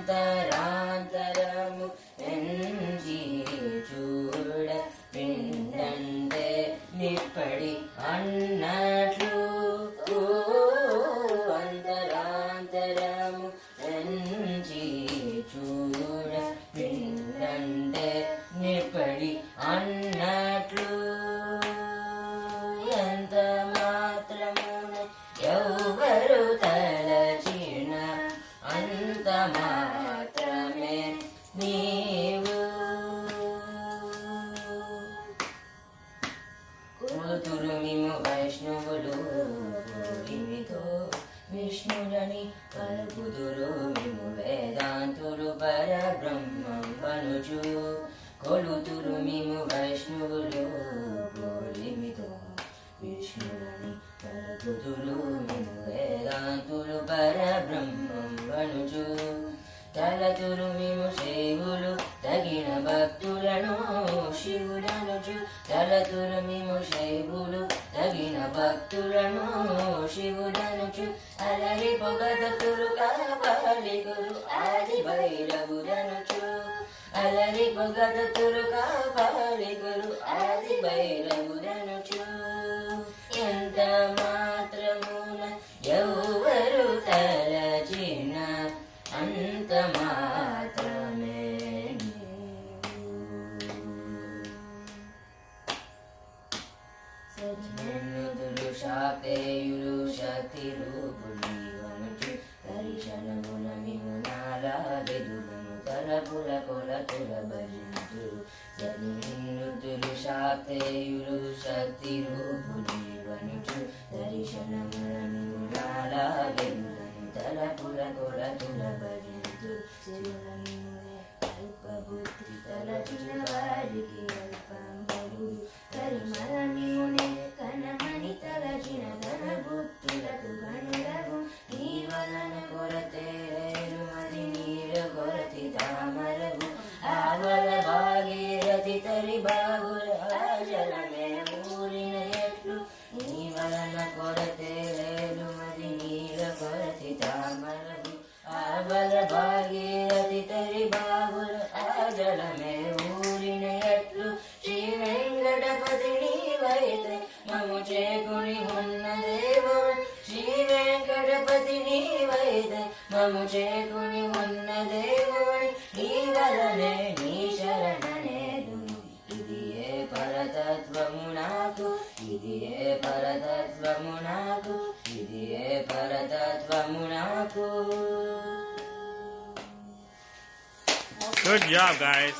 అంతరాంతరము ఎంచి చూడ పిండంటే నిప్పడి అన్నట్లు అంతరాంతరము ఎంచి చూడ పిండంటే నిప్పడి అన్నట్లు ఎంత మాత్రమున ఎవరు తలచిన అంత మాత్రమే నీవు కొలుతురు మిము వైష్ణవులు కోరిమితో విష్ణులని పలుకుదురు మిము వేదాంతులు పరబ్రహ్మం వనుచు కొలుతురు మిము వైష్ణవులు కోరిమితో విష్ణులని పలుకుదురు మిము వేదాంతులు పరబ్రహ్మం వనుచు తలతురు మిము శివులు తగిన భక్తులను శివుడనుచు తలతురు మిము శివులు తగిన భక్తులను శివుడనుచు అలరి పొగదతురు కాపాలి గురు ఆది భైరవుడనుచు అలరి పొగదతురు కాపాలి గురు ఆది భైరవుడనుచు ఎంత మాత్రమున ఎవరు తలచిన అంత మాత్రమే సజ్జనుదులు శాపేయులు శక్తి రూపులు వనుచు దర్శనమున మిము నాలాగెదులను తలపుల కొలతుల భజింతురు సజ్జనుదులు శాపేయులు శక్తి రూపులు వనుచు దర్శనమున మిము నాలాగెదులను తలపుల కొలతుల భజింతు అల్పబుద్ధి తలచిన వారికి అల్పం బలుడు కరిమలనిమునే కనమని తలచిన ధన బుద్ధులకు గణులకు నీ వలన కొరతే లేరు మరి నీర కొరతి తామరగు ఆవల భాగీరథి తరి బాగుల జలమే ఊరిన ఎట్లు నీ వలన కొరతే లేరు మరి నీర కొరతి తామరగు ఆవల భాగీరథి తరి బాగుల జలమే ఊరిన ఎట్లు శ్రీ వెంకటపతి నీవైతే మము చేకుని ఉన్న దేవుడు శ్రీ వెంకటపతి నీవైతే మము చేకుని ఉన్న దేవుడి నీ వలనే నీ శరణనేదు ఇది ఏ పరతత్వము నాకు ఇది ఏ పరతత్వము నాకు ఇది ఏ పరతత్వము నాకు. Good job, guys.